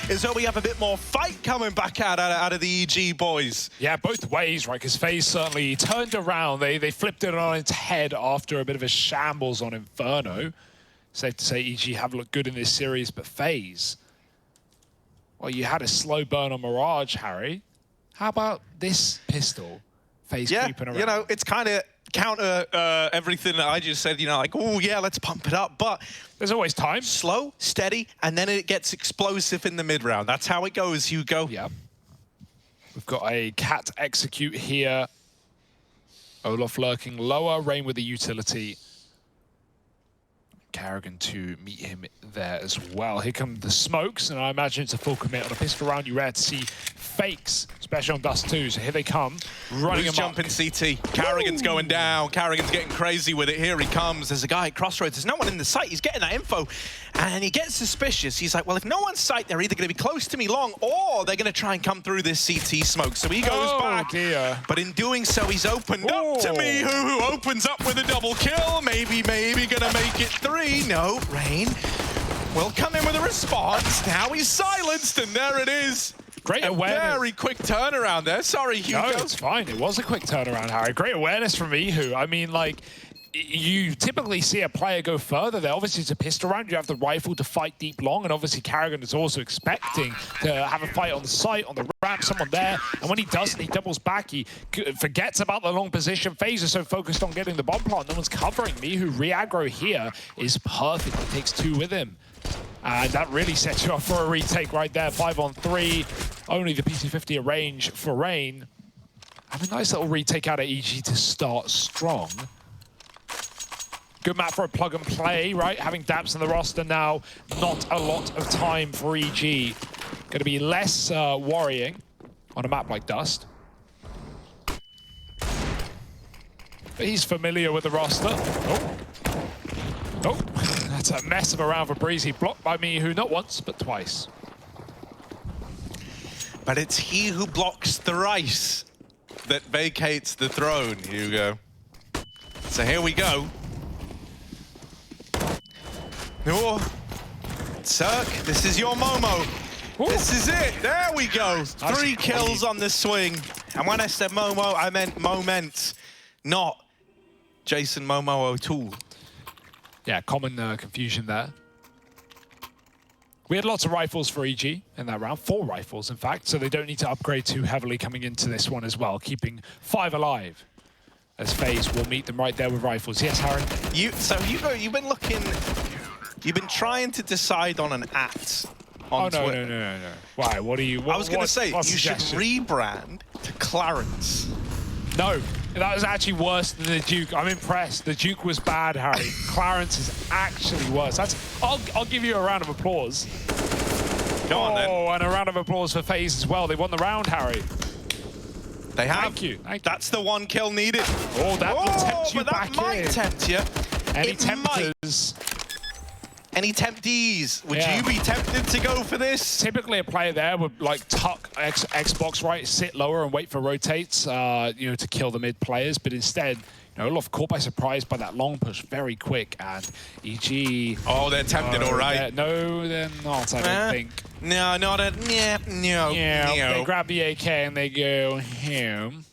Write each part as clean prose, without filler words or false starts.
as though we have a bit more fight coming back out of the EG boys. Yeah, both ways, right? Because FaZe certainly turned around. They flipped it on its head after a bit of a shambles on Inferno. Safe to say EG have looked good in this series, but FaZe, well, you had a slow burn on Mirage, Harry. How about this pistol? FaZe creeping around. You know, it's kind of counter everything that I just said, you know, like, oh yeah, let's pump it up, but there's always time. Slow, steady, and then it gets explosive in the mid round. That's how it goes, Hugo. Yeah. We've got a cat execute here. Olaf lurking lower, Rain with the utility. Karrigan to meet him there as well. Here come the smokes, and I imagine it's a full commit on a pistol round. You rare to see fakes, especially on Dust2. So here they come, running Who's jumping CT? Karrigan's going down. Karrigan's getting crazy with it. Here he comes. There's a guy at Crossroads. There's no one in the site. He's getting that info, and he gets suspicious. He's like, well, if no one's sight, they're either going to be close to me long, or they're going to try and come through this CT smoke. So he goes back. Dear. But in doing so, he's opened up to me, who opens up with a double kill. Maybe going to make it 3. No, Rain will come in with a response. Now he's silenced, and there it is. Great awareness. Very quick turnaround there. Sorry, Hugo. No, it's fine. It was a quick turnaround, Harry. Great awareness from Mihu. I mean, like, you typically see a player go further there. Obviously, it's a pistol round. You have the rifle to fight deep long, and obviously Karrigan is also expecting to have a fight on the site, on the ramp, someone there. And when he doesn't, he doubles back. He forgets about the long position. FaZe is so focused on getting the bomb plant. No one's covering. Mihu re-aggro here is perfect. He takes 2 with him. And that really sets you up for a retake right there. 5 on 3. Only the PC-50 at range for Rain. Have a nice little retake out of EG to start strong. Good map for a plug and play, right? Having Daps in the roster now, not a lot of time for EG. Going to be less worrying on a map like Dust. But he's familiar with the roster. Oh, that's a mess of a round for Brehze. Blocked by Mihu, not once, but twice. But it's he who blocks thrice that vacates the throne, Hugo. So here we go. Oh, CeRq, this is your Momo. Ooh. This is it. There we go. 3 kills on the swing. And when I said Momo, I meant Moment, not Jason Momo O'Toole. Yeah, common confusion there. We had lots of rifles for EG in that round. 4 rifles, in fact, so they don't need to upgrade too heavily coming into this one as well, keeping 5 alive. As FaZe will meet them right there with rifles. Yes, Harry? You've been looking... You've been trying to decide on an @ on Twitter. No. Why? What are you... I was going to say, you should rebrand to Clarence. No, that was actually worse than the Duke. I'm impressed. The Duke was bad, Harry. Clarence is actually worse. I'll give you a round of applause. Go on, then. Oh, and a round of applause for FaZe as well. They won the round, Harry. They have. Thank you. That's the 1 kill needed. Oh, that will tempt you back in. That might tempt you. Any tempters? Any temptees? Would you be tempted to go for this? Typically, a player there would like tuck Xbox right, sit lower, and wait for rotates, you know, to kill the mid players. But instead, you know, Olaf caught by surprise by that long push, very quick, and EG. Oh, they're tempted, all right. No, they're not. I don't think. No, not a. No. They grab the AK and they go home,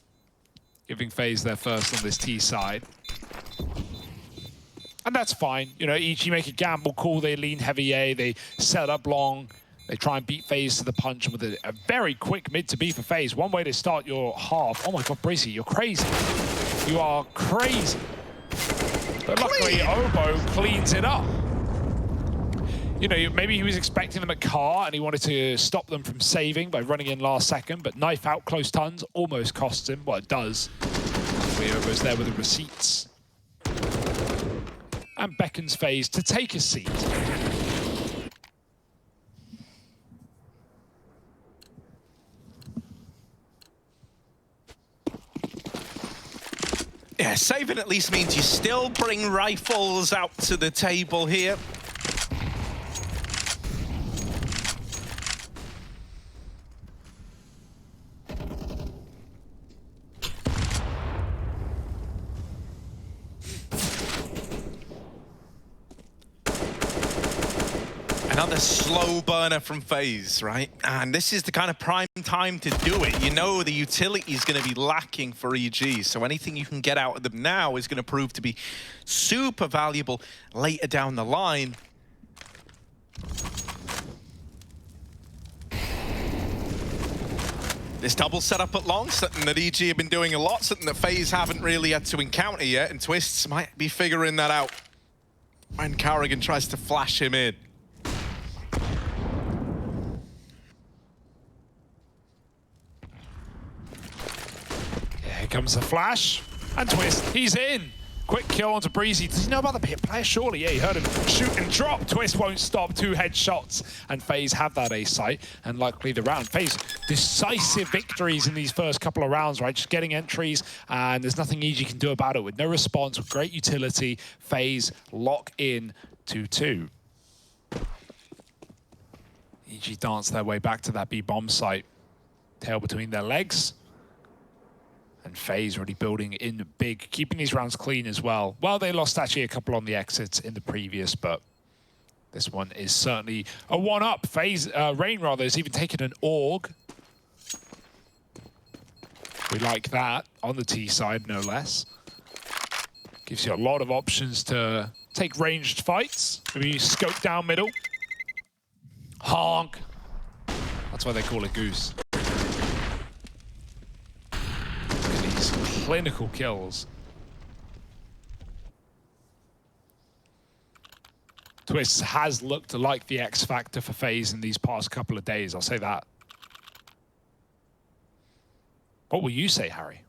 giving FaZe their first on this T side. And that's fine. You know, EG make a gamble call. They lean heavy A. They set up long. They try and beat FaZe to the punch with a very quick mid to B for FaZe. One way to start your half. Oh my God, Brehze, you're crazy. You are crazy. But luckily, Obo cleans it up. You know, maybe he was expecting them at car and he wanted to stop them from saving by running in last second, but knife out close tons almost costs him. Well, it does. Obo's there with the receipts. And beckons FaZe to take a seat. Yeah, saving at least means you still bring rifles out to the table here. And Another slow burner from FaZe, right? And this is the kind of prime time to do it. You know the utility is going to be lacking for EG, so anything you can get out of them now is going to prove to be super valuable later down the line. This double setup at long, something that EG have been doing a lot, something that FaZe haven't really had to encounter yet, and Twistzz might be figuring that out when Carrigan tries to flash him in. Here comes the flash, and Twistzz, he's in. Quick kill onto Brehze. Does he know about the pit player? Surely, yeah, he heard him shoot and drop. Twistzz won't stop. 2 headshots, and FaZe have that ace site, and likely the round. FaZe, decisive victories in these first couple of rounds, right? Just getting entries, and there's nothing EG can do about it. With no response, with great utility, FaZe lock in 2-2. EG dance their way back to that B bomb site. Tail between their legs. And FaZe already building in big, keeping these rounds clean as well. Well, they lost actually a couple on the exits in the previous, but this one is certainly a one-up. FaZe, Rain rather, has even taken an AUG. We like that on the T side, no less. Gives you a lot of options to take ranged fights. Maybe scope down middle. Honk. That's why they call it Goose. Clinical kills. Twistzz has looked like the X factor for FaZe in these past couple of days, I'll say that. What will you say, Harry?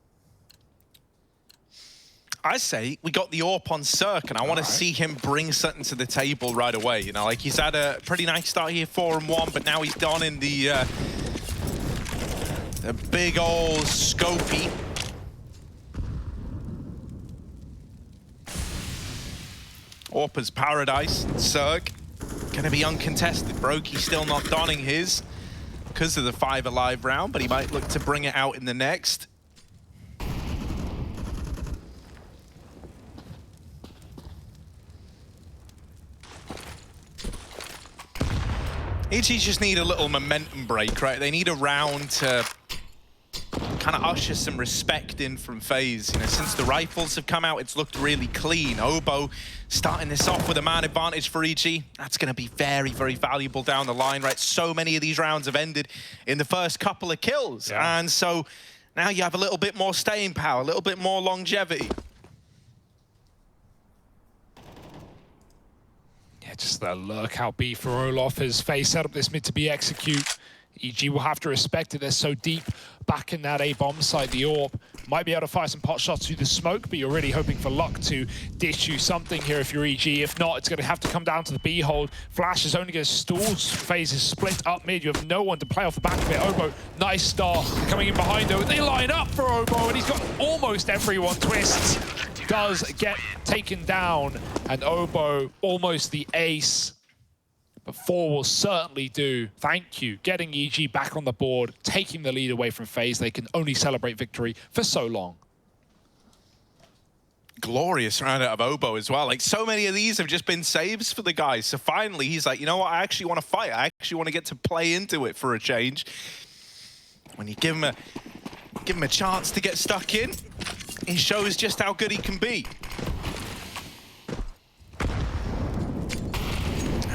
I say we got the AWP on CeRq, and I want to see him bring something to the table right away. You know, like he's had a pretty nice start here, 4-1, but now he's done in the big old scopey. Orpa's paradise, CeRq, gonna be uncontested. Brokey still not donning his because of the 5 alive round, but he might look to bring it out in the next. EG just need a little momentum break, right? They need a round to kind of usher some respect in from FaZe. You know, since the rifles have come out, it's looked really clean. Obo starting this off with a man advantage for EG. That's going to be very, very valuable down the line, right? So many of these rounds have ended in the first couple of kills. Yeah. And so now you have a little bit more staying power, a little bit more longevity. Yeah, just the lurk out B for Olof as FaZe set up this mid to B execute. EG will have to respect it. They're so deep back in that A bomb site. The AWP might be able to fire some pot shots through the smoke, but you're really hoping for luck to dish you something here if you're EG. If not, it's going to have to come down to the B hold. Flash is only going to stall. FaZe is split up mid. You have no one to play off the back of it. Obo, nice start coming in behind though. They line up for Obo, and he's got almost everyone. Twistzz does get taken down, and Obo almost the ace. But 4 will certainly do. Thank you. Getting EG back on the board, taking the lead away from FaZe. They can only celebrate victory for so long. Glorious round out of Obo as well. Like, so many of these have just been saves for the guys. So finally, he's like, you know what? I actually want to fight. I actually want to get to play into it for a change. When you give him a chance to get stuck in, he shows just how good he can be.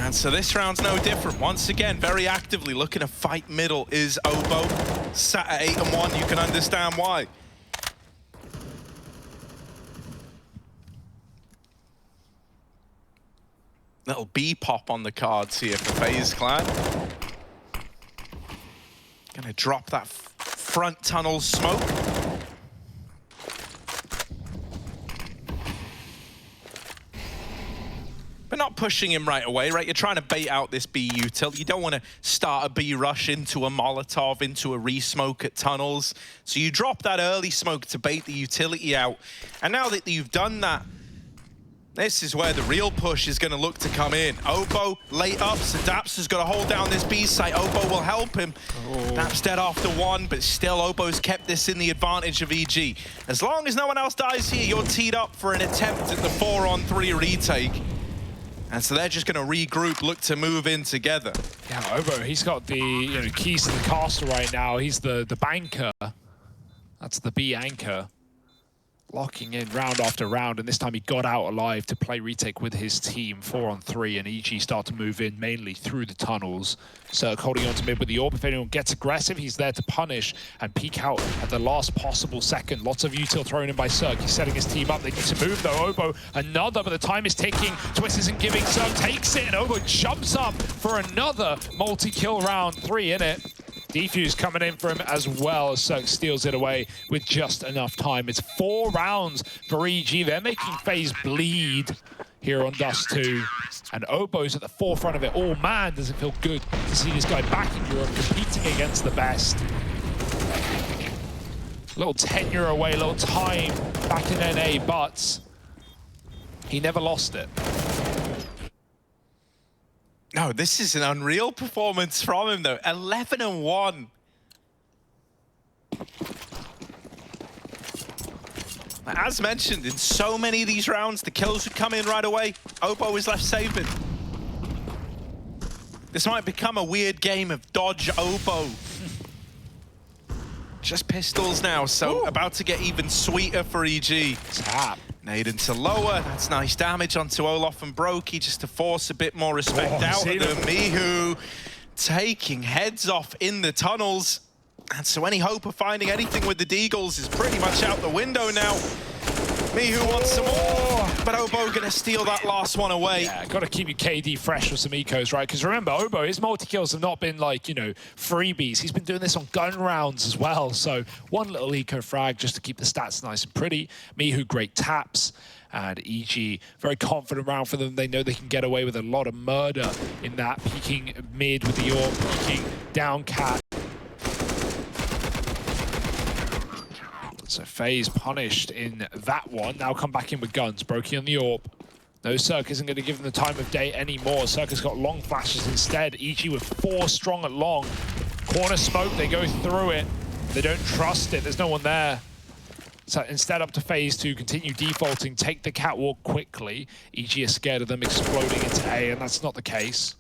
And so this round's no different. Once again, very actively looking to fight middle is Obo. Sat at 8-1, you can understand why. Little B pop on the cards here for FaZe Clan. Gonna drop that front tunnel smoke. But not pushing him right away, right? You're trying to bait out this B util. You don't want to start a B rush into a Molotov, into a re-smoke at tunnels. So you drop that early smoke to bait the utility out. And now that you've done that, this is where the real push is going to look to come in. Obo late up, so Daps has got to hold down this B site. Obo will help him. Daps dead after 1, but still Obo's kept this in the advantage of EG. As long as no one else dies here, you're teed up for an attempt at the 4-on-3 retake. And so they're just going to regroup, look to move in together. Yeah, Obo, he's got the keys to the castle right now. He's the banker. That's the B anchor. Locking in round after round, and this time he got out alive to play retake with his team 4-on-3, and EG start to move in mainly through the tunnels. CeRq holding on to mid with the AWP. If anyone gets aggressive, he's there to punish and peek out at the last possible second. Lots of util thrown in by CeRq. He's setting his team up. They need to move though. Obo, another, but the time is ticking. Twistzz isn't giving. CeRq takes it, and Obo jumps up for another multi-kill round 3 in it. Defuse coming in for him as well as CeRq steals it away with just enough time. It's 4 rounds for EG. They're making FaZe bleed here on Dust2. And Obo's at the forefront of it all. Man, does it feel good to see this guy back in Europe competing against the best. A little tenure away, a little time back in NA, but he never lost it. No, this is an unreal performance from him, though. 11-1. As mentioned, in so many of these rounds, the kills would come in right away. Obo is left saving. This might become a weird game of dodge Obo. Just pistols now, so about to get even sweeter for EG. Tap. Nade into lower, that's nice damage onto Olof and Brehze just to force a bit more respect out of them. Mihu taking heads off in the tunnels. And so any hope of finding anything with the Deagles is pretty much out the window now. Mihu wants some more, but Obo gonna steal that last one away. Yeah, gotta keep your KD fresh with some ecos, right? Because remember, Obo, his multi-kills have not been like, freebies. He's been doing this on gun rounds as well. So one little eco frag just to keep the stats nice and pretty. Mihu, great taps. And EG, very confident round for them. They know they can get away with a lot of murder in that. Peeking mid with the AWP, peeking down cat. So FaZe punished in that one. Now come back in with guns. Brehze on the AWP. No, CeRq isn't going to give them the time of day anymore. CeRq has got long flashes instead. EG with 4 strong at long. Corner smoke, they go through it. They don't trust it. There's no one there. So instead up to FaZe to continue defaulting, take the catwalk quickly. EG is scared of them exploding into A, and that's not the case.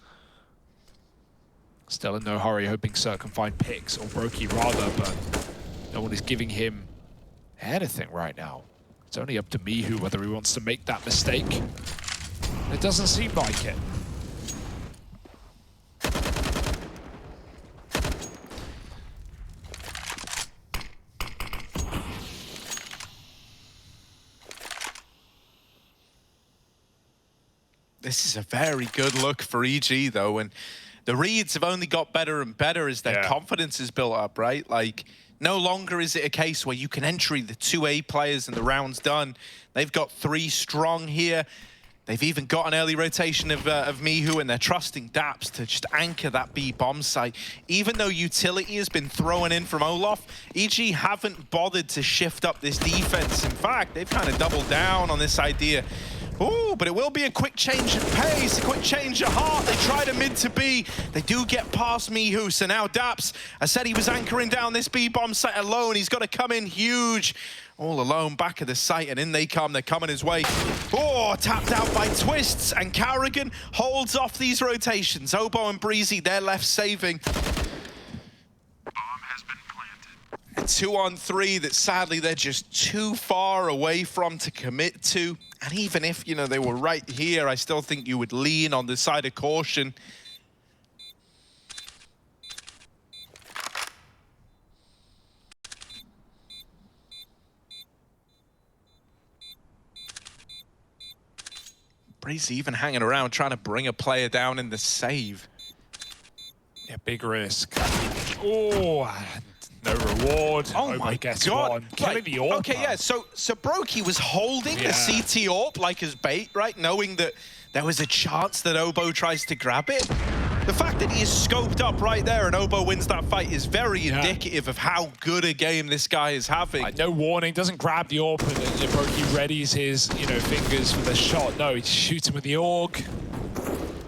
Still in no hurry, hoping CeRq can find picks, or Brehze rather, but no one is giving him anything right now. It's only up to Mihu whether he wants to make that mistake. It doesn't seem like it. This is a very good look for EG, though, and the reads have only got better and better as their confidence is built up, right? Like, no longer is it a case where you can entry the 2A players and the round's done. They've got 3 strong here. They've even got an early rotation of Mihu, and they're trusting Daps to just anchor that B bomb site. Even though utility has been thrown in from Olof, EG haven't bothered to shift up this defense. In fact, they've kind of doubled down on this idea. Ooh, but it will be a quick change of pace, a quick change of heart. They tried a mid to B. They do get past Mihu, so now Daps, I said he was anchoring down this B-bomb site alone. He's got to come in huge. All alone, back of the site, and in they come. They're coming his way. Oh, tapped out by Twistzz, and Carrigan holds off these rotations. Obo and Brehze, they're left saving. A 2-on-3 that sadly they're just too far away from to commit to. And even if, they were right here, I still think you would lean on the side of caution. Brehze even hanging around trying to bring a player down in the save. Yeah, big risk. Oh, no reward. Oh my God. Killing the AWP. Okay, yeah, so Brehze was holding the CT AWP like his bait, right? Knowing that there was a chance that Obo tries to grab it. The fact that he is scoped up right there and Obo wins that fight is very indicative of how good a game this guy is having. No warning, doesn't grab the AWP, and then Brehze readies his, fingers for the shot. No, he shoots him with the AUG.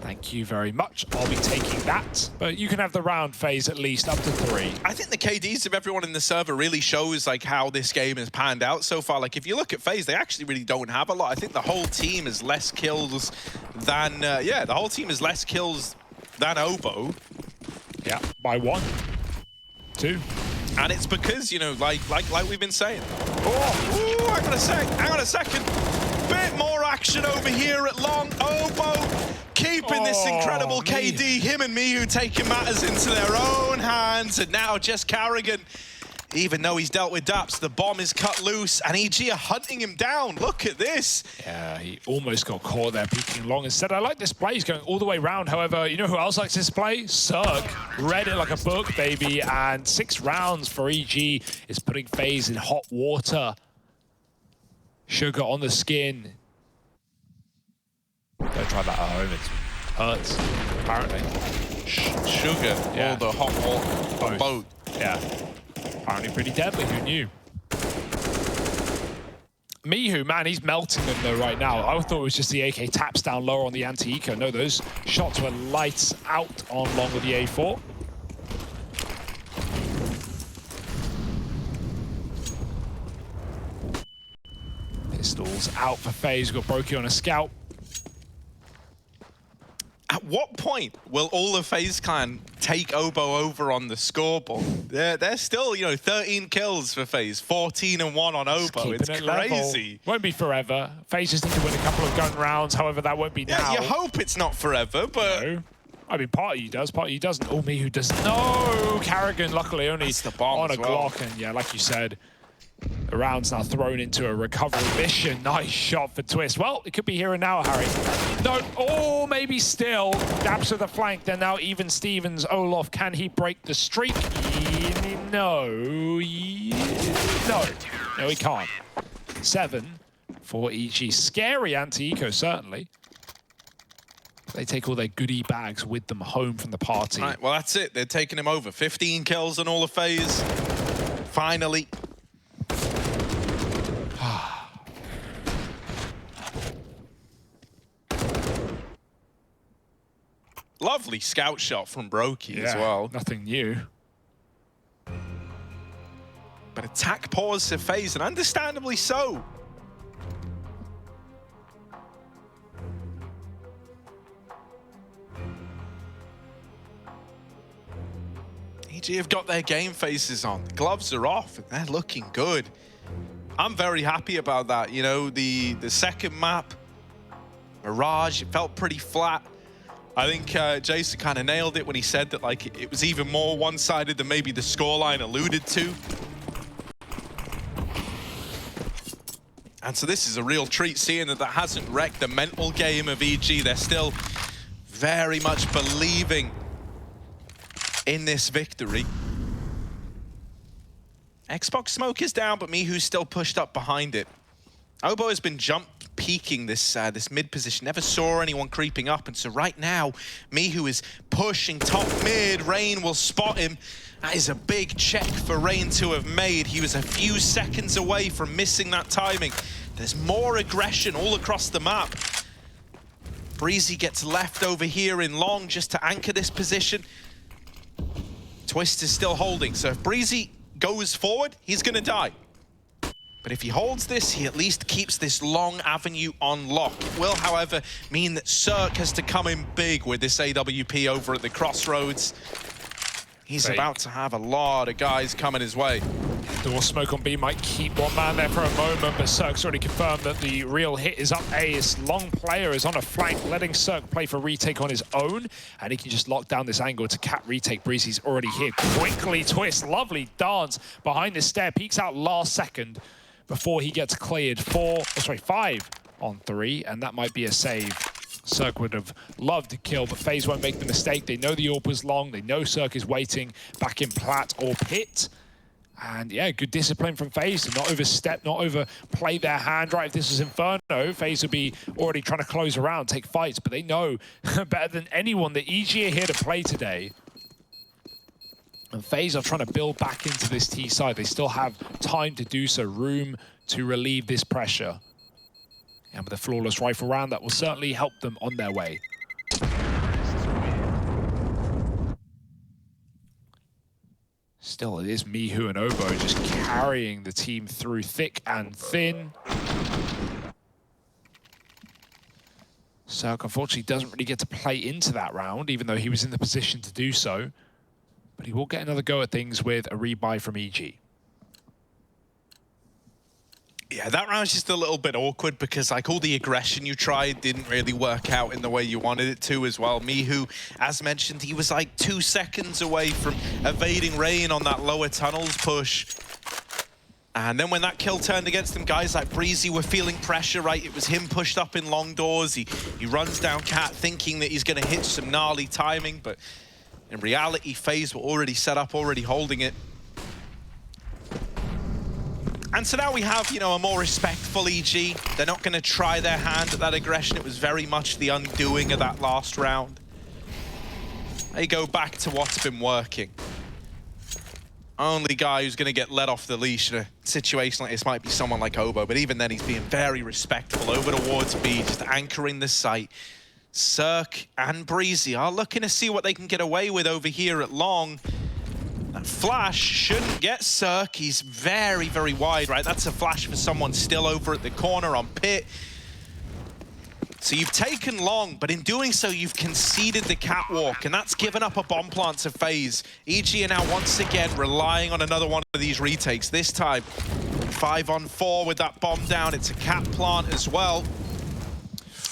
Thank Thank you very much. I'll be taking that. But you can have the round phase at least up to 3. I think the KDs of everyone in the server really shows like how this game has panned out so far. Like if you look at FaZe, they actually really don't have a lot. I think the whole team is less kills than the whole team is less kills than Obo. Yeah, by 1, 2. And it's because, you know, like we've been saying. Oh, hang on a second. Bit more action over here at long. Obo keeping this incredible KD. Him and Mihu taking matters into their own hands. And now just Carrigan, even though he's dealt with Daps, the bomb is cut loose and EG are hunting him down. Look at this. Yeah, he almost got caught there peeking long. Instead, I like this play. He's going all the way round. However, you know who else likes this play? CeRq. Read it like a book, baby. And 6 rounds for EG is putting FaZe in hot water. Sugar on the skin. Don't try that at home. It hurts, apparently. Sugar, yeah. Or the hot water boat. Yeah. Apparently pretty deadly, who knew? Mihu, man, he's melting them though right now. I thought it was just the AK taps down lower on the anti-eco. No, those shots were lights out on long with the A4. Pistols out for FaZe. Got Brokey on a scout. At what point will all of FaZe Clan take Obo over on the scoreboard? They're still, you know, 13 kills for FaZe, 14 and 1 on Obo. It's crazy. Level. Won't be forever. FaZe just need to win a couple of gun rounds. However, that won't be now. Yeah, you hope it's not forever, but... No. I mean, part of you does, part of you doesn't. Oh, me who doesn't. No! Carrigan, luckily, only the bomb on a as well. Glock. And yeah, like you said, the round's now thrown into a recovery mission. Nice shot for Twistzz. Well, it could be here and now, Harry. No, oh, maybe still. Dabs to the flank, then now even Stevens. Olof, can he break the streak? No. No, he can't. 7 for EG. Scary anti-eco, certainly. They take all their goodie bags with them home from the party. Right, well, that's it. They're taking him over. 15 kills on all of FaZe. Finally. Lovely scout shot from Brokey as well. Nothing new. But attack pause to FaZe, and understandably so. EG have got their game faces on. The gloves are off, and they're looking good. I'm very happy about that. You know, the second map, Mirage, it felt pretty flat. I think Jason kind of nailed it when he said that like it was even more one-sided than maybe the scoreline alluded to. And so this is a real treat, seeing that hasn't wrecked the mental game of EG. They're still very much believing in this victory. Xbox smoke is down, but Mihu's still pushed up behind it. Obo has been peeking this mid position. Never saw anyone creeping up, and so right now, Mihu is pushing top mid. Rain will spot him. That is a big check for Rain to have made. He was a few seconds away from missing that timing. There's more aggression all across the map. Brehze gets left over here in long just to anchor this position. Twistzz is still holding, so if Brehze goes forward, he's gonna die. But if he holds this, he at least keeps this long avenue on lock. It will, however, mean that CeRq has to come in big with this AWP over at the crossroads. He's about to have a lot of guys coming his way. Door smoke on B might keep one man there for a moment, but CeRq's already confirmed that the real hit is up A. His long player is on a flank, letting CeRq play for retake on his own, and he can just lock down this angle to cap retake. Brehze's already here. Quickly, Twistzz, lovely dance behind the stair, peeks out last second before he gets cleared. 5 on 3, and that might be a save. CeRq would have loved to kill, but FaZe won't make the mistake. They know the AWP was long. They know CeRq is waiting back in plat or pit. And yeah, good discipline from FaZe to not overstep, not overplay their hand. Right, if this was Inferno, FaZe would be already trying to close around, take fights, but they know better than anyone that EG are here to play today. And FaZe are trying to build back into this T side. They still have time to do so, room to relieve this pressure. And with a flawless rifle round, that will certainly help them on their way. Still, it is Mihu and Obo just carrying the team through thick and thin. CeRq, unfortunately, doesn't really get to play into that round, even though he was in the position to do so. But he will get another go at things with a rebuy from EG. Yeah, that round's just a little bit awkward because like all the aggression you tried didn't really work out in the way you wanted it to as well. Mihu, as mentioned, he was like 2 seconds away from evading Rain on that lower tunnels push. And then when that kill turned against him, guys like Brehze were feeling pressure, right? It was him pushed up in long doors. He runs down Cat thinking that he's going to hit some gnarly timing, but in reality, FaZe were already set up, already holding it. And so now we have, you know, a more respectful EG. They're not going to try their hand at that aggression. It was very much the undoing of that last round. They go back to what's been working. Only guy who's going to get let off the leash in a situation like this might be someone like Obo, but even then he's being very respectful over towards B, just anchoring the site. CeRq and Brehze are looking to see what they can get away with over here at long. That flash shouldn't get CeRq. He's very, very wide, right? That's a flash for someone still over at the corner on pit. So you've taken long, but in doing so, you've conceded the catwalk, and that's given up a bomb plant to FaZe. EG are now once again relying on another one of these retakes. This time, 5-on-4 with that bomb down. It's a cat plant as well.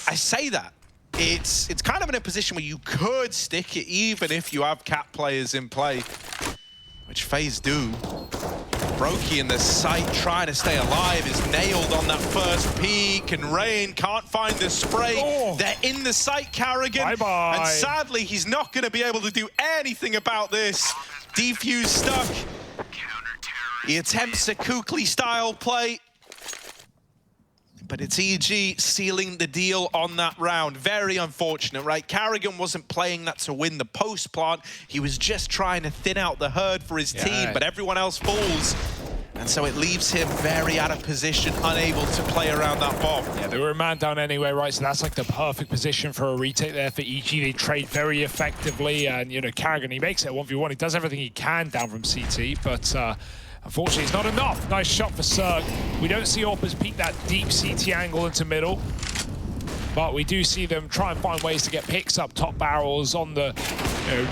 I say that. It's kind of in a position where you could stick it even if you have cat players in play, which FaZe do. Brokey in the site trying to stay alive is nailed on that first peek, and Rain can't find the spray. Oh. They're in the site, Carrigan. Bye-bye. And sadly, he's not going to be able to do anything about this. Defuse stuck. He attempts a Kukli-style play, but it's EG sealing the deal on that round. Very unfortunate, right? Carrigan wasn't playing that to win the post plant. He was just trying to thin out the herd for his team, but everyone else falls. And so it leaves him very out of position, unable to play around that bomb. Yeah, they were a man down anyway, right? So that's like the perfect position for a retake there for EG. They trade very effectively, and, you know, Carrigan, he makes it 1v1. He does everything he can down from CT, but unfortunately, it's not enough. Nice shot for CeRq. We don't see Orpers peek that deep CT angle into middle, but we do see them try and find ways to get picks up top barrels on the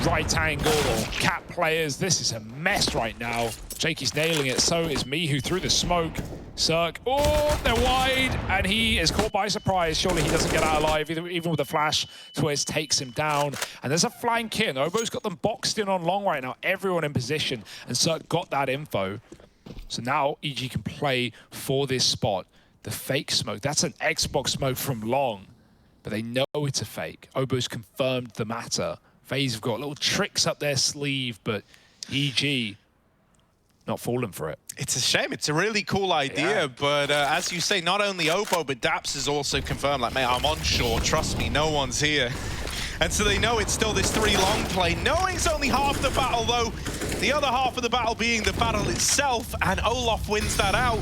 right angle or cat players. This is a mess right now. Jakey's nailing it, so is Mihu through the smoke. CeRq, oh, they're wide, and he is caught by surprise. Surely he doesn't get out alive, even with a flash. Twistzz takes him down, and there's a flank in. Obo's got them boxed in on long right now, everyone in position, and CeRq got that info. So now EG can play for this spot. The fake smoke, that's an Xbox smoke from long, but they know it's a fake. Obo's confirmed the matter. FaZe have got little tricks up their sleeve, but EG not falling for it. It's a shame. It's a really cool idea, but as you say, not only Obo, but Daps has also confirmed, like, mate, I'm on shore. Trust me, no one's here. And so they know it's still this 3-long play, knowing it's only half the battle, though. The other half of the battle being the battle itself, and Olof wins that out.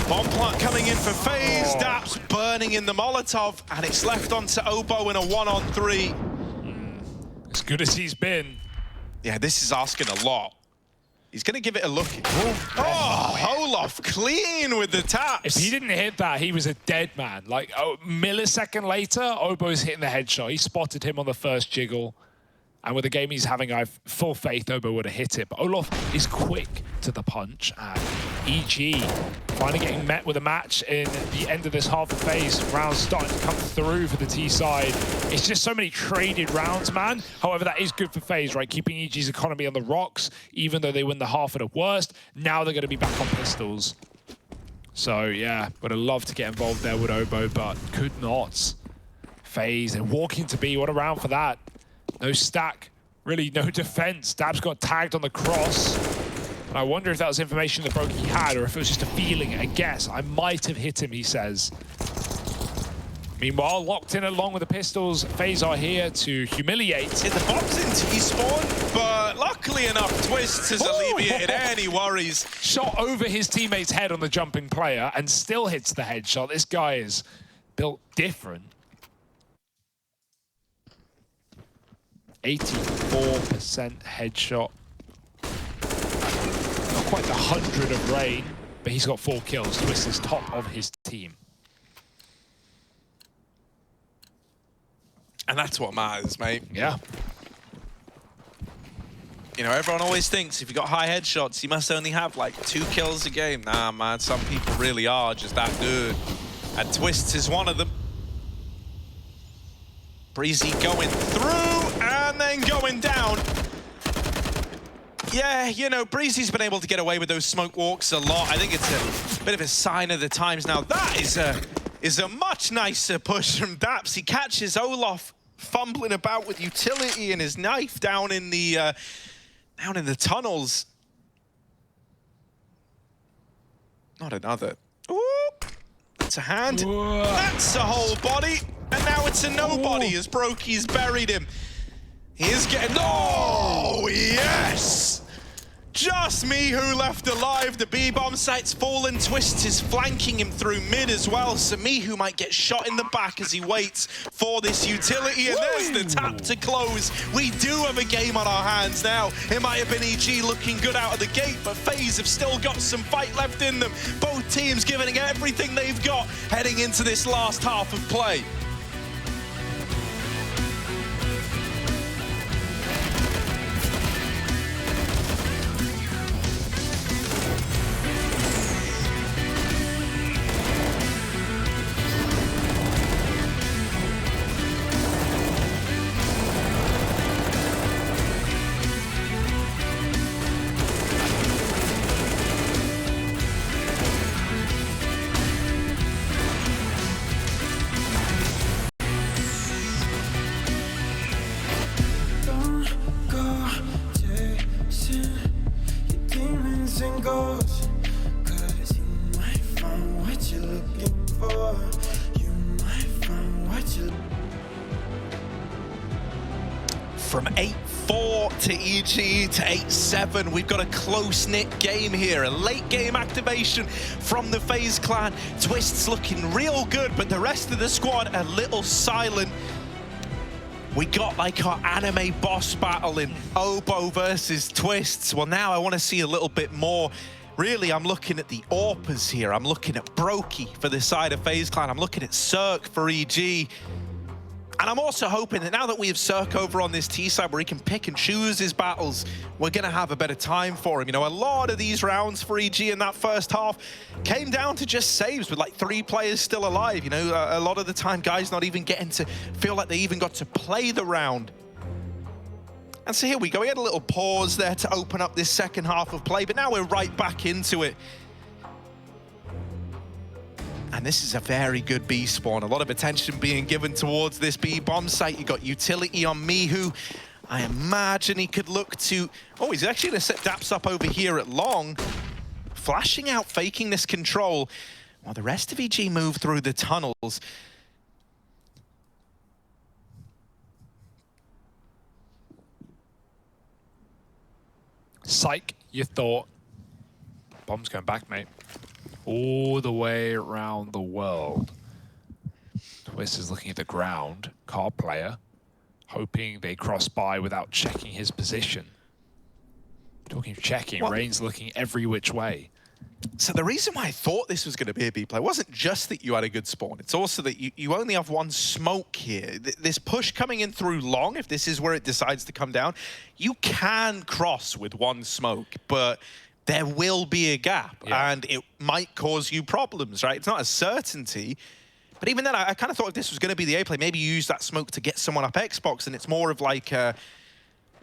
Bomb plant coming in for FaZe, Daps burning in the Molotov, and it's left onto Obo in a 1-on-3. As good as he's been. Yeah, this is asking a lot. He's going to give it a look. Oh, Olof clean with the taps. If he didn't hit that, he was a dead man. Like, a millisecond later, Obo's hitting the headshot. He spotted him on the first jiggle. And with the game he's having, I have full faith Obo would have hit it. But Olof is quick to the punch. And EG finally getting met with a match in the end of this half of phase. Rounds starting to come through for the T side. It's just so many traded rounds, man. However, that is good for FaZe, right? Keeping EG's economy on the rocks, even though they win the half at the worst. Now they're going to be back on pistols. So, yeah, would have loved to get involved there with Obo, but could not. FaZe, and walking to B, what a round for that. No stack, really no defense. Dabs got tagged on the cross. And I wonder if that was information that Brokey had or if it was just a feeling, a guess. I might have hit him, he says. Meanwhile, locked in along with the pistols, FaZe are here to humiliate. The bomb's into T-spawn, but luckily enough, Twistzz has alleviated any worries. Shot over his teammate's head on the jumping player and still hits the headshot. This guy is built different. 84% headshot. quite the 100 of Rain, but he's got 4 kills. Twistzz is top of his team. And that's what matters, mate. Yeah. You know, everyone always thinks if you got high headshots, you must only have like 2 kills a game. Nah, man, some people really are just that good. And Twistzz is one of them. Brehze going through and then going down. Yeah, you know, Breezy's been able to get away with those smoke walks a lot. I think it's a bit of a sign of the times now. That is a much nicer push from Daps. He catches Olof fumbling about with utility and his knife down in the tunnels. Not another. Ooh, that's a hand. Whoa. That's a whole body. And now it's a nobody as Brokey's buried him. He is getting... Oh, yes! Just me who left alive. The B-bomb site's fallen. Twistzz is flanking him through mid as well. So me who might get shot in the back as he waits for this utility. And there's the tap to close. We do have a game on our hands now. It might have been EG looking good out of the gate, but FaZe have still got some fight left in them. Both teams giving everything they've got heading into this last half of play. From 8-4 to EG to 8-7, we've got a close-knit game here. A late game activation from the FaZe clan. Twistzz looking real good, but the rest of the squad a little silent. We got like our anime boss battle in Obo versus Twistzz. Well, now I want to see a little bit more. Really, I'm looking at the AWPers here. I'm looking at Brokey for the side of FaZe clan. I'm looking at CeRq for EG. And I'm also hoping that now that we have CeRq over on this T side where he can pick and choose his battles, we're going to have a better time for him. You know, a lot of these rounds for EG in that first half came down to just saves with like 3 players still alive. You know, a lot of the time guys not even getting to feel like they even got to play the round. And so here we go. We had a little pause there to open up this second half of play, but now we're right back into it. And this is a very good B spawn. A lot of attention being given towards this B bomb site. You got utility on Mihu. I imagine he could look to... Oh, he's actually going to set Daps up over here at long. Flashing out, faking this control. While the rest of EG move through the tunnels. CeRq, you thought. Bomb's going back, mate. All the way around the world. Twistzz is looking at the ground, card player, hoping they cross by without checking his position. Talking of checking, well, Rain's looking every which way. So the reason why I thought this was going to be a B play wasn't just that you had a good spawn. It's also that you only have one smoke here. This push coming in through long, if this is where it decides to come down, you can cross with one smoke, but there will be a gap, and it might cause you problems, right? It's not a certainty. But even then, I kind of thought if this was going to be the A play, maybe you use that smoke to get someone up Xbox, and it's more of like a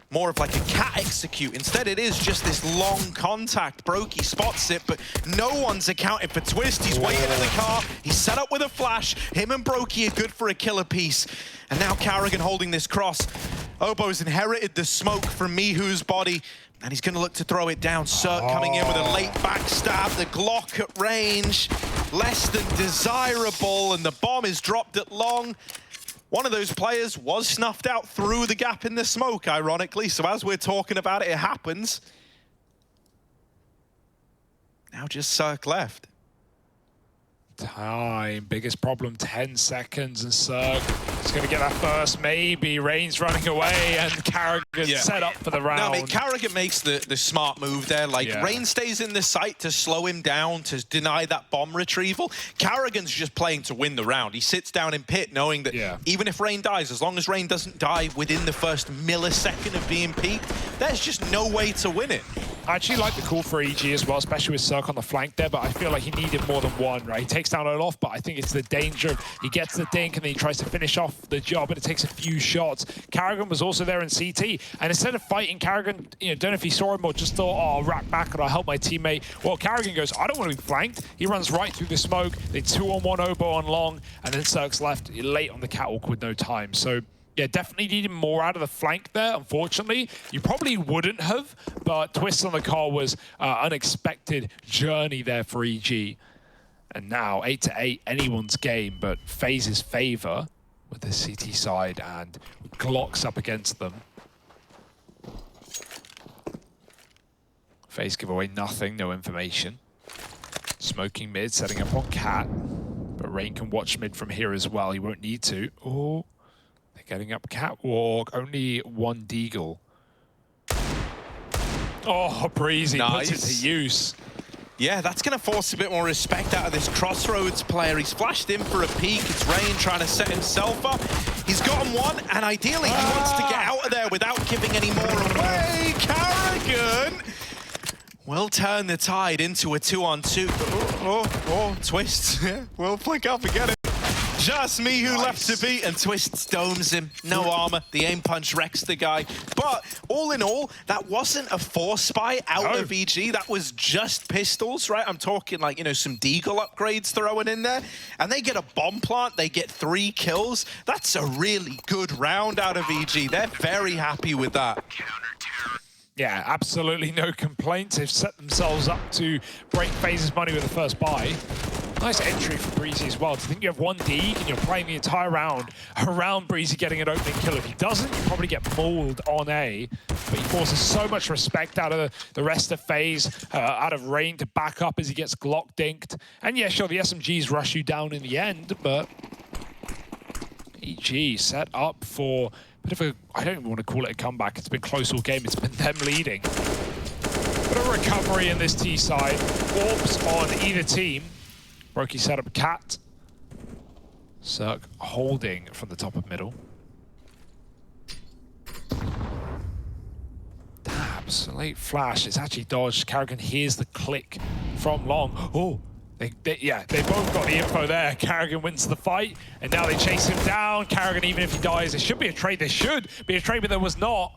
cat execute. Instead, it is just this long contact. Brokey spots it, but no one's accounted for Twistzz. He's waiting in the car. He's set up with a flash. Him and Brokey are good for a killer piece. And now Carrigan holding this cross. Obo's inherited the smoke from Mihu's body. And he's going to look to throw it down. CeRq coming in with a late backstab. The Glock at range, less than desirable. And the bomb is dropped at long. One of those players was snuffed out through the gap in the smoke, ironically. So as we're talking about it, it happens. Now just CeRq left. Time. Biggest problem, 10 seconds, and CeRq is going to get that first, maybe. Rain's running away, and Karrigan set up for the round. No, I mean, Karrigan makes the smart move there. Like, Rain stays in the site to slow him down, to deny that bomb retrieval. Karrigan's just playing to win the round. He sits down in pit knowing that even if Rain dies, as long as Rain doesn't die within the first millisecond of being peaked, there's just no way to win it. I actually like the call for EG as well, especially with CeRq on the flank there, but I feel like he needed more than one, right? He takes down Olaf, but I think it's the danger of he gets the dink and then he tries to finish off the job, and it takes a few shots. Karrigan was also there in CT, and instead of fighting Karrigan, don't know if he saw him or just thought, oh, I'll rack back and I'll help my teammate. Well, Karrigan goes, I don't want to be flanked. He runs right through the smoke. They 2-on-1 oboe on long, and then CeRq's left late on the catwalk with no time. So yeah, definitely needed more out of the flank there, unfortunately. You probably wouldn't have, but Twistzz on the car was unexpected journey there for EG. And now 8-8, anyone's game, but FaZe's favor with the CT side and Glocks up against them. FaZe give away nothing, no information. Smoking mid, setting up on Cat, but Rain can watch mid from here as well. He won't need to. Oh. Getting up catwalk, only one deagle. Oh, Brehze puts it to use. Yeah, that's going to force a bit more respect out of this Crossroads player. He's flashed in for a peek. It's Rain trying to set himself up. He's gotten one, and ideally he wants to get out of there without giving any more away. Karrigan will turn the tide into a 2-on-2. Oh, Twistzz. We'll flick up and get it. Just me who left to beat, and Twistzz domes him. No armor. The aim punch wrecks the guy. But all in all, that wasn't a force buy out of EG. That was just pistols, right? I'm talking like, some deagle upgrades thrown in there. And they get a bomb plant. They get 3 kills. That's a really good round out of EG. They're very happy with that. Yeah, absolutely no complaints. They've set themselves up to break FaZe's money with the first buy. Nice entry for Brehze as well. To think you have one deke and you're playing the entire round around Brehze getting an opening kill. If he doesn't, you probably get mauled on A. But he forces so much respect out of the rest of FaZe, out of Rain to back up as he gets Glock dinked. And yeah, sure, the SMGs rush you down in the end, but EG set up for a bit of a, I don't even want to call it a comeback. It's been close all game. It's been them leading. But a recovery in this T side. Orbs on either team. Brokey set up Cat. CeRq holding from the top of middle. Dabs, a late flash. It's actually dodged. Karrigan hears the click from long. Oh, they both got the info there. Karrigan wins the fight, and now they chase him down. Karrigan, even if he dies, there should be a trade. There should be a trade, but there was not.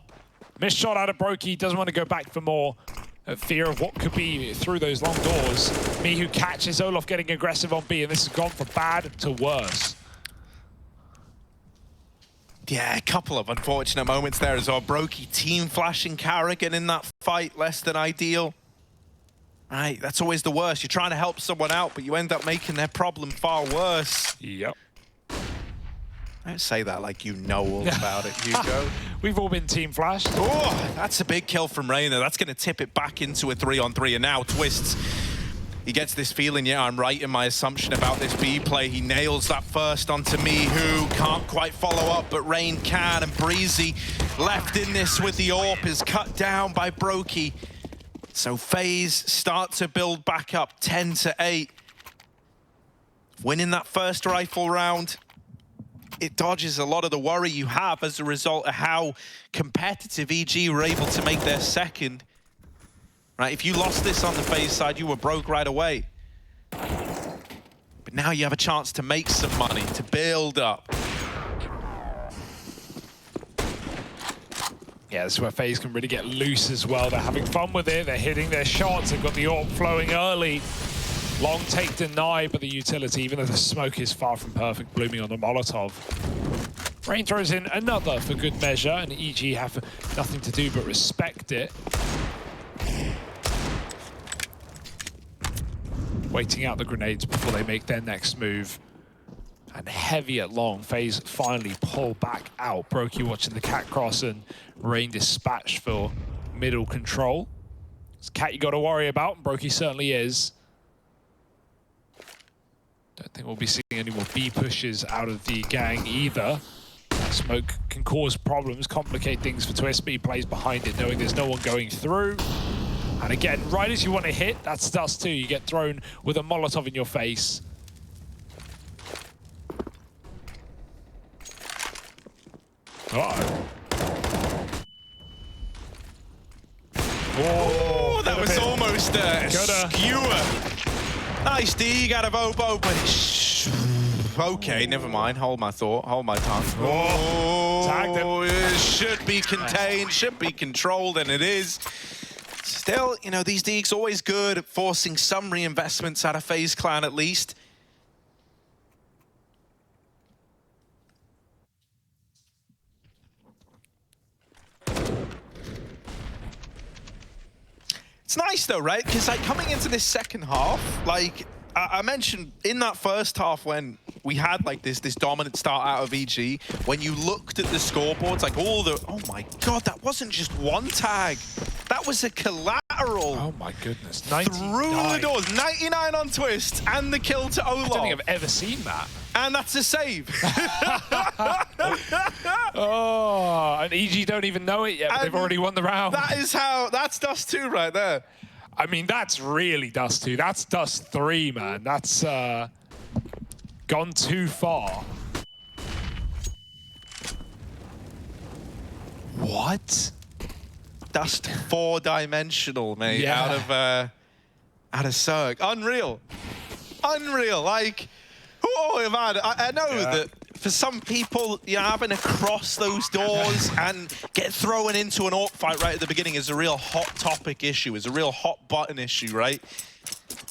Missed shot out of Brokey. Doesn't want to go back for more. Fear of what could be through those long doors. Me who catches Olaf getting aggressive on B, and this has gone from bad to worse. Yeah, a couple of unfortunate moments there as well. Brokey team flashing Karrigan in that fight, less than ideal. Right, that's always the worst. You're trying to help someone out, but you end up making their problem far worse. Yep. Don't say that like you know all about it, Hugo. We've all been team flashed. Oh, that's a big kill from Rain there. That's going to tip it back into a 3-on-3. And now Twistzz, he gets this feeling, yeah, I'm right in my assumption about this B play. He nails that first onto me, who can't quite follow up, but Rain can. And Brehze left in this with the AWP is cut down by Brokey. So FaZe start to build back up 10-8. Winning that first rifle round, it dodges a lot of the worry you have as a result of how competitive EG were able to make their second. Right, if you lost this on the FaZe side, you were broke right away. But now you have a chance to make some money, to build up. Yeah, this is where FaZe can really get loose as well. They're having fun with it. They're hitting their shots. They've got the AWP flowing early. Long take denied, but the utility, even though the smoke is far from perfect, blooming on the Molotov. Rain throws in another for good measure, and EG have nothing to do but respect it. Waiting out the grenades before they make their next move. And heavy at long, FaZe finally pull back out. Brokey watching the Cat cross, and Rain dispatched for middle control. It's Cat you got to worry about, and Brokey certainly is. Don't think we'll be seeing any more B pushes out of the gang either. Smoke can cause problems, complicate things for Twistzz, but he plays behind it, knowing there's no one going through. And again, right as you want to hit, that's Dust2. You get thrown with a Molotov in your face. Uh-oh. Oh, that was almost a skewer. Nice dig out of Obo, but okay, never mind. Hold my thought. Hold my tongue. Oh, it should be contained, should be controlled, and it is. Still, you know, these digs always good at forcing some reinvestments out of FaZe Clan at least. It's nice though, right? Because like coming into this second half, like I mentioned in that first half when we had like this dominant start out of EG, when you looked at the scoreboards, like all the, oh my God, that wasn't just one tag. That was a collateral. Oh my goodness, 99. Through the doors, 99 on Twistzz and the kill to Olaf. I don't think I've ever seen that. And that's a save. Oh, and EG don't even know it yet, but they've already won the round. That's Dust2 right there. I mean, that's really Dust2. That's Dust3, man. That's gone too far. What? Dust 4-dimensional, mate. Yeah. Out of CeRq. Unreal. Unreal. Like, oh man, I know that for some people, you know, having to cross those doors and get thrown into an AWP fight right at the beginning is a real hot topic issue, is a real hot button issue, right?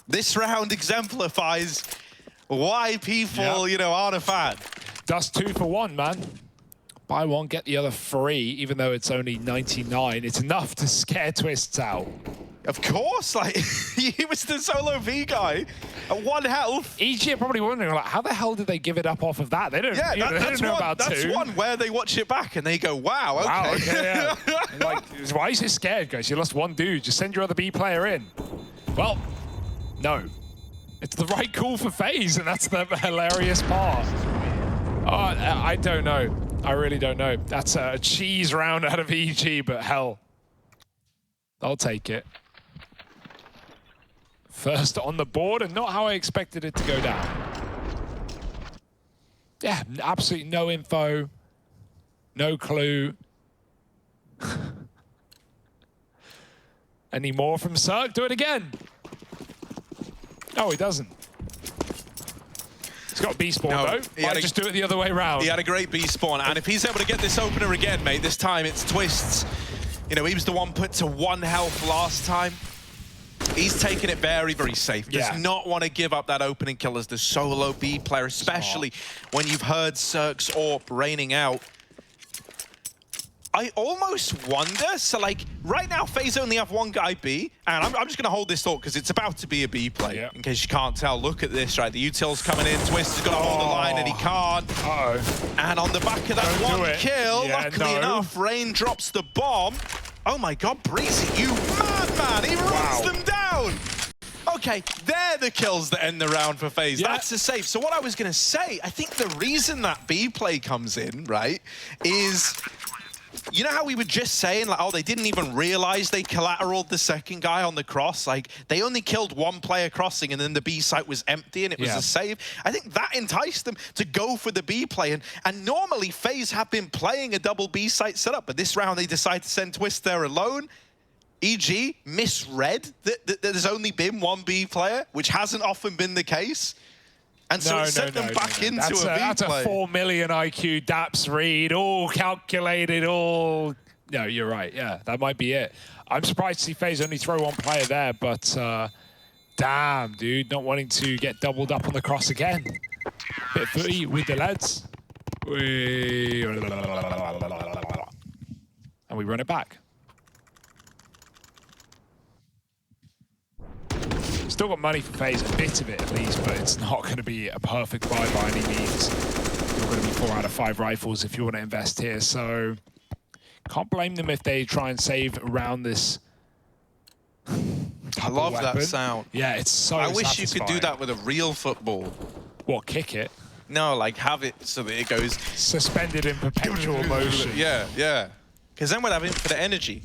This round exemplifies why people, you know, aren't a fan. Dust2 for 1, man. Buy one, get the other free, even though it's only 99. It's enough to scare Twistzz out. Of course, like, he was the solo V guy at 1 health. EG are probably wondering, like, how the hell did they give it up off of that? They don't, they don't know about that's 2. one where they watch it back and they go, wow, okay. Wow, okay, yeah. Like, why are you so scared, guys? You lost 1 dude. Just send your other B player in. Well, no. It's the right call for FaZe, and that's the hilarious part. I don't know. I really don't know. That's a cheese round out of EG, but hell, I'll take it. First on the board, and not how I expected it to go down. Yeah, absolutely no info, no clue. Any more from CeRq? Do it again. No, he doesn't. He's got a B spawn though. Might just do it the other way around. He had a great B spawn, and if he's able to get this opener again, mate, this time it's Twistzz. You know, he was the one put to 1 health last time. He's taking it very, very safe. Does not want to give up that opening kill as the solo B player, especially when you've heard CeRq's AWP raining out. I almost wonder, so like, right now FaZe only have 1 guy B, and I'm just going to hold this thought because it's about to be a B play, in case you can't tell. Look at this, right? The util's coming in, Twistzz has got to hold the line, and he can't. And on the back of that 1 kill, luckily enough, Rain drops the bomb. Oh my God, Brehze, you madman! He runs them down! Okay, they're the kills that end the round for FaZe. That's a save. So what I was going to say, I think the reason that B play comes in, right, is... You know how we were just saying, like, oh, they didn't even realize they collateraled the second guy on the cross? Like, they only killed 1 player crossing and then the B site was empty and it was a save. I think that enticed them to go for the B play. And normally, FaZe have been playing a double B site setup, but this round they decide to send Twistzz there alone. EG misread that there's only been 1 B player, which hasn't often been the case. And so it sent them back into a B play. That's a 4 million IQ DAPS read, all calculated, all... No, you're right, yeah, that might be it. I'm surprised to see FaZe only throw 1 player there, but damn, dude, not wanting to get doubled up on the cross again. Bit footy with the lads. And we run it back. Still got money for FaZe, a bit of it at least, but it's not going to be a perfect buy by any means. You're going to be 4 out of 5 rifles if you want to invest here, so can't blame them if they try and save around this. I love that sound. Yeah, it's so I wish satisfying. you could do that with a real football. What, kick it? No, like have it so that it goes Suspended in perpetual motion. Yeah, yeah. Because then we'll have infinite energy.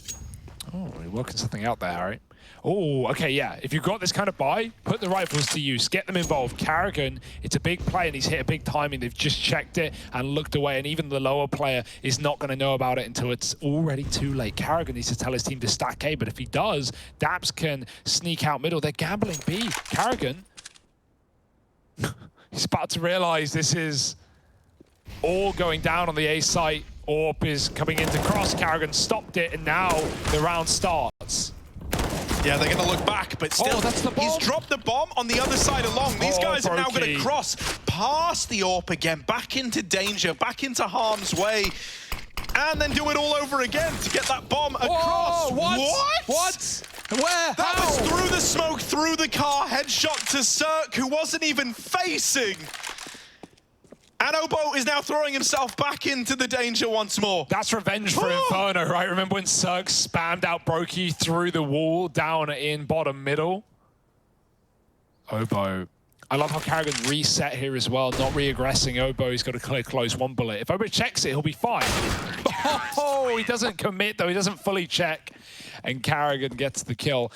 Oh, you're working something out there, Harry. Oh, okay, yeah. If you've got this kind of buy, put the rifles to use. Get them involved. Karrigan, it's a big play, and he's hit a big timing. They've just checked it and looked away, and even the lower player is not going to know about it until it's already too late. Karrigan needs to tell his team to stack A, but if he does, Daps can sneak out middle. They're gambling B. Karrigan, he's about to realize this is all going down on the A site. Orp is coming into cross. Karrigan stopped it, and now the round starts. Yeah, they're going to look back, but still, that's the bomb. He's dropped the bomb on the other side along. These guys are now going to cross past the AWP again, back into danger, back into harm's way, and then do it all over again to get that bomb across. What? What? Where? That was through the smoke, through the car, headshot to CeRq, who wasn't even facing. And Obo is now throwing himself back into the danger once more. That's revenge for Inferno, right? Remember when CeRq spammed out Brokey through the wall down in bottom middle? Obo. I love how Karrigan reset here as well, not re-aggressing Obo. He's got to clear close one bullet. If Obo checks it, he'll be fine. Oh, he doesn't commit, though. He doesn't fully check. And Karrigan gets the kill.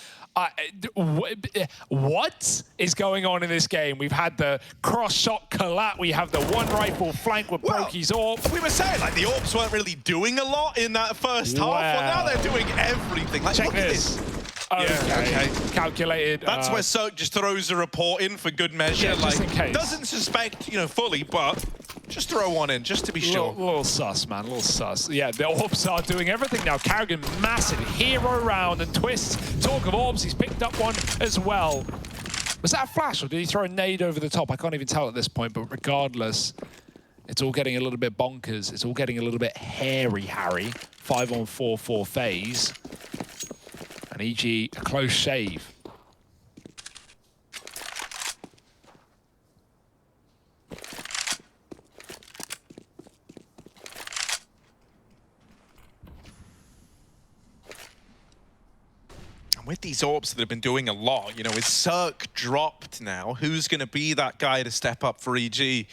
What is going on in this game? We've had the cross-shot collat. We have the one rifle flank with Brokey's AWP. We were saying, like, the AWPs weren't really doing a lot in that first half. Well, now they're doing everything. Like, check look this. at this. Okay. Calculated. That's where CeRq just throws a report in for good measure. Yeah, just in case. Doesn't suspect, you know, fully, but just throw one in, just to be sure. Little sus, man, little sus. Yeah, the AWPs are doing everything now. Karrigan, massive hero round, and Twistzz, talk of AWPs, he's picked up one as well. Was that a flash, or did he throw a nade over the top? I can't even tell at this point, but regardless, it's all getting a little bit bonkers. It's all getting a little bit hairy, Harry. 5-on-4 for FaZe. And EG, a close shave. And with these AWPs that have been doing a lot, you know, is CeRq dropped now? Who's going to be that guy to step up for EG?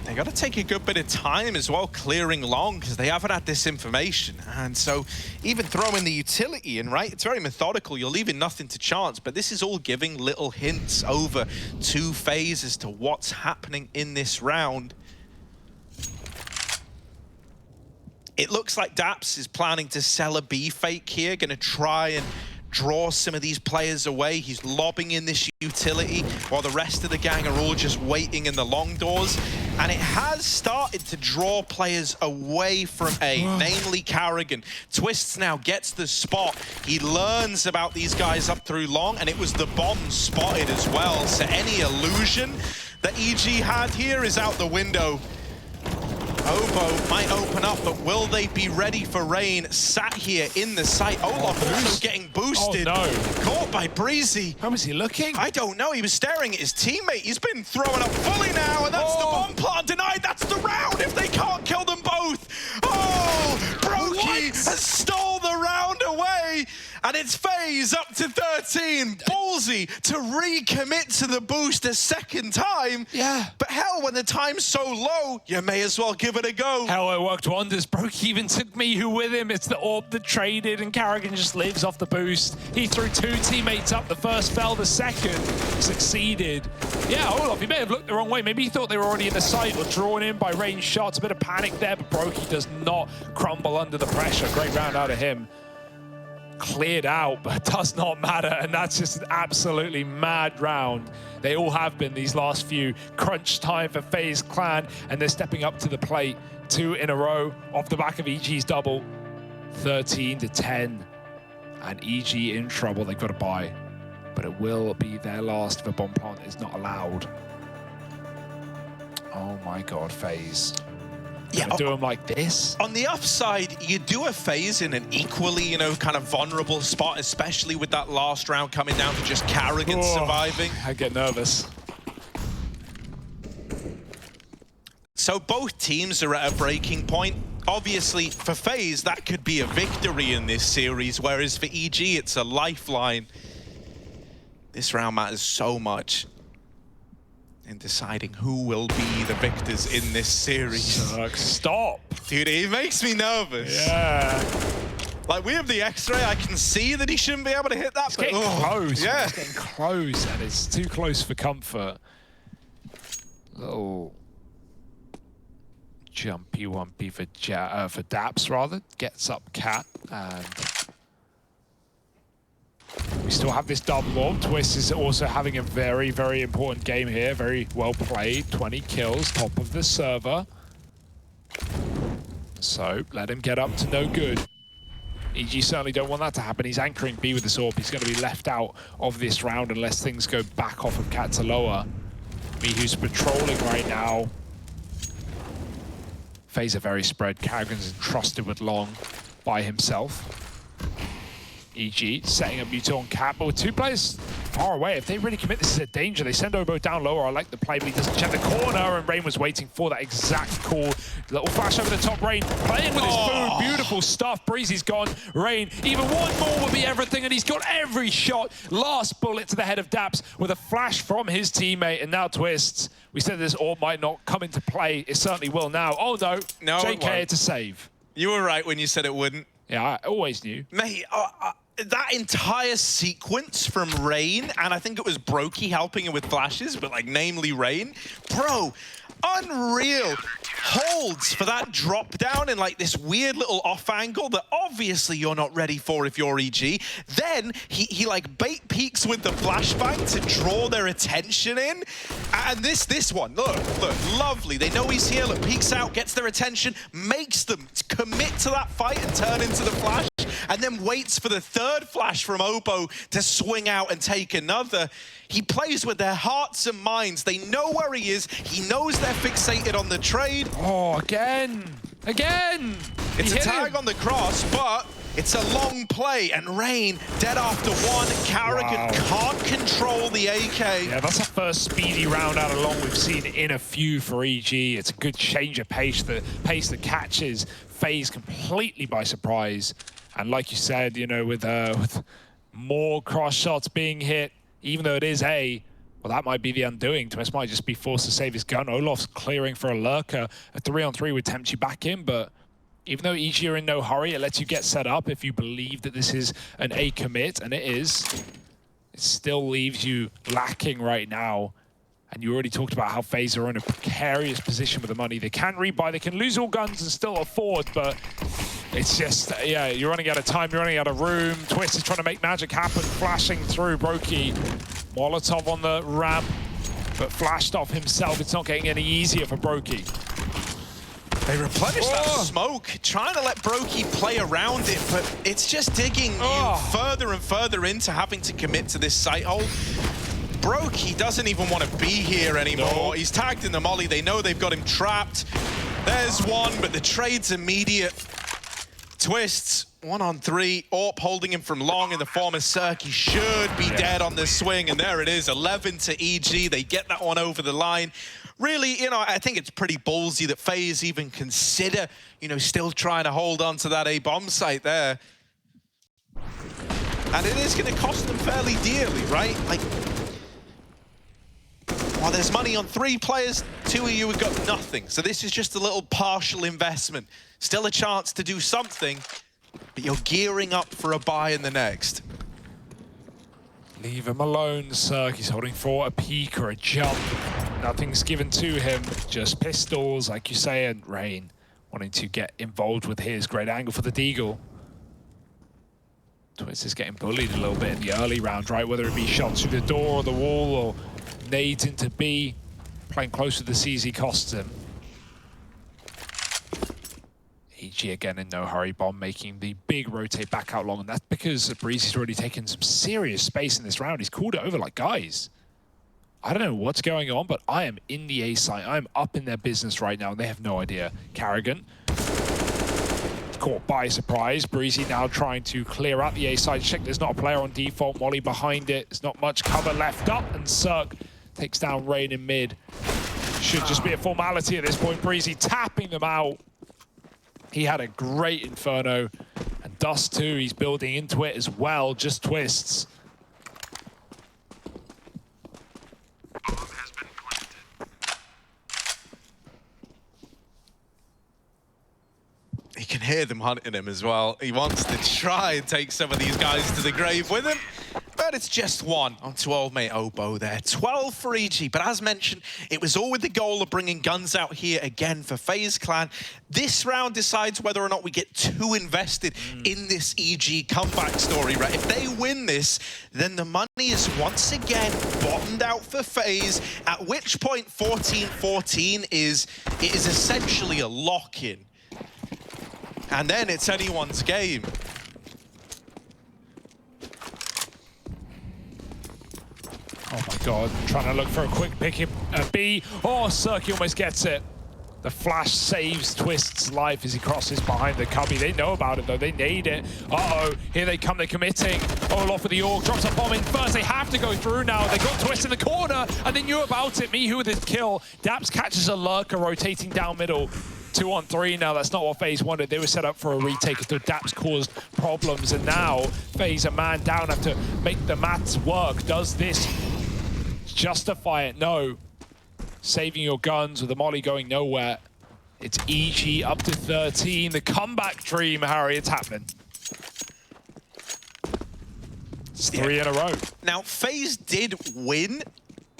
They got to take a good bit of time as well, clearing long, because they haven't had this information. And so even throwing the utility in, right? It's very methodical. You're leaving nothing to chance, but this is all giving little hints over to FaZe as to what's happening in this round. It looks like Daps is planning to sell a B fake here, going to try and draw some of these players away. He's lobbing in this utility while the rest of the gang are all just waiting in the long doors. And it has started to draw players away from A, namely Karrigan. Twistzz now gets the spot. He learns about these guys up through long, and it was the bomb spotted as well. So any illusion that EG had here is out the window. Obo might open up, but will they be ready for rain? Sat here in the site. Olaf also getting boosted. Oh, no. Caught by Brehze. How was he looking? I don't know. He was staring at his teammate. He's been thrown up fully now, and that's the bomb plant denied. That's the round if they can't kill them both. Oh, Brokey has stole the round away, and it's FaZe up to 13. Ballsy to recommit to the boost a second time. Yeah. But hell, when the time's so low, you may as well give it a go. Hell, it worked wonders. Brokey even took Mihu with him. It's the AWP that traded, and Karrigan just lives off the boost. He threw two teammates up. The first fell, the second succeeded. Yeah, Olaf, he may have looked the wrong way. Maybe he thought they were already in the site or drawn in by range shots. A bit of panic there, but Brokey does not crumble under the pressure. Great round out of him. Cleared out, but does not matter, and that's just an absolutely mad round. They all have been these last few. Crunch time for FaZe Clan, and they're stepping up to the plate. 2 in a row off the back of EG's double. 13-10, and EG in trouble. They've got to buy, but it will be their last if a bomb plant is not allowed. Oh my God, FaZe. Yeah, do them like this. On the upside, you do a FaZe in an equally, you know, kind of vulnerable spot, especially with that last round coming down to just Karrigan surviving. I get nervous. So both teams are at a breaking point. obviously, for FaZe, that could be a victory in this series, whereas for EG, it's a lifeline. This round matters so much in deciding who will be the victors in this series. CeRq, stop. Dude, it makes me nervous. Yeah. Like, we have the X-ray, I can see that he shouldn't be able to hit that, It's getting close. Yeah. It's getting close, and it's too close for comfort. Little jumpy wumpy for Daps, rather. Gets up Cat, and we still have this double orb. Twistzz is also having a very, very important game here. Very well played. 20 kills, top of the server. So, let him get up to no good. EG certainly don't want that to happen. He's anchoring B with this orb. He's going to be left out of this round unless things go back off of Cat to lower. Mihu's patrolling right now. FaZe are very spread. Karrigan's entrusted with long by himself. EG setting up Muto on Cat, but with two players far away, if they really commit, this is a danger. They send Obo down lower. I like the play, but he doesn't check the corner, and Rain was waiting for that exact call. Little flash over the top, Rain playing with his boom. Beautiful stuff. Brehze's gone. Rain, even one more would be everything, and he's got every shot. Last bullet to the head of Daps with a flash from his teammate, and now Twistzz. We said this orb might not come into play. It certainly will now. Oh no, JK to save. You were right when you said it wouldn't. Yeah, I always knew. Mate, that entire sequence from Rain, and I think it was Brokey helping him with flashes, but like namely Rain, bro, unreal. Holds for that drop down in like this weird little off angle that obviously you're not ready for if you're EG. Then he like bait peeks with the flashbang to draw their attention in. And this one, look, lovely. They know he's here, look, peeks out, gets their attention, makes them commit to that fight and turn into the flash, and then waits for the third flash from Obo to swing out and take another. He plays with their hearts and minds. They know where he is. He knows they're fixated on the trade. Oh, again. It's a tag on the cross, but it's a long play, and Rain dead after one. Karrigan can't control the AK. Yeah, that's the first speedy round out of long we've seen in a few for EG. It's a good change of pace, the pace that catches FaZe completely by surprise. And like you said, you know, with more cross shots being hit, even though it is A, well, that might be the undoing. Twistzz might just be forced to save his gun. Olof's clearing for a lurker. A 3-on-3 would tempt you back in, but even though EG are in no hurry, it lets you get set up if you believe that this is an A commit, and it is. It still leaves you lacking right now. And you already talked about how FaZe are in a precarious position with the money. They can rebuy, they can lose all guns and still afford, but it's just, yeah, you're running out of time, you're running out of room. Twistzz is trying to make magic happen, flashing through Brokey. Molotov on the ramp, but flashed off himself. It's not getting any easier for Brokey. They replenish that smoke, trying to let Brokey play around it, but it's just digging you further and further into having to commit to this sight hole. Brokey doesn't even want to be here anymore. No. He's tagged in the molly. They know they've got him trapped. There's one, but the trade's immediate. Twistzz, 1-on-3. Orp holding him from long in the form of CeRq. He should be dead on the swing, and there it is, 11 to EG. They get that one over the line. Really, you know, I think it's pretty ballsy that FaZe even consider, you know, still trying to hold on to that A-bomb site there. And it is going to cost them fairly dearly, right? Like, well, there's money on 3 players, 2 of you have got nothing. So this is just a little partial investment. Still a chance to do something, but you're gearing up for a buy in the next. Leave him alone, CeRq. He's holding for a peek or a jump. Nothing's given to him, just pistols, like you say, and Rain wanting to get involved with his great angle for the deagle. Twistzz is getting bullied a little bit in the early round, right? Whether it be shots through the door or the wall or nades into B. Playing close with the CZ costs him. EG again in no hurry, Bomb making the big rotate back out long, and that's because Brehze's already taken some serious space in this round. He's called it over like, guys, I don't know what's going on, but I am in the A site. I'm up in their business right now, and they have no idea. Karrigan caught by surprise. Brehze now trying to clear out the A side. Check there's not a player on default. Molly behind it. There's not much cover left up, and CeRq takes down Rain in mid. Should just be a formality at this point. Brehze tapping them out. He had a great Inferno. And Dust2, he's building into it as well, just Twistzz. He can hear them hunting him as well. He wants to try and take some of these guys to the grave with him. But it's just one onto old mate Obo there. 12 for EG. But as mentioned, it was all with the goal of bringing guns out here again for FaZe Clan. This round decides whether or not we get too invested in this EG comeback story, right? If they win this, then the money is once again bottomed out for FaZe, at which point 14-14 is essentially a lock-in. And then it's anyone's game. Oh my god, trying to look for a quick pick at B. Oh, CeRq almost gets it. The flash saves Twistz's life as he crosses behind the cubby. They know about it though, they need it. Uh-oh, here they come, they're committing. Olaf with the AUG, drops a bomb in first. They have to go through now. They got Twistzz in the corner and they knew about it. Mihu with his kill. Daps catches a lurker rotating down middle. 2-on-3 now, that's not what FaZe wanted. They were set up for a retake until Daps caused problems, and now FaZe a man down, have to make the maths work. Does this justify it? No. Saving your guns with the molly going nowhere. It's EG up to 13. The comeback dream, Harry, it's happening. It's 3 in a row. Now, FaZe did win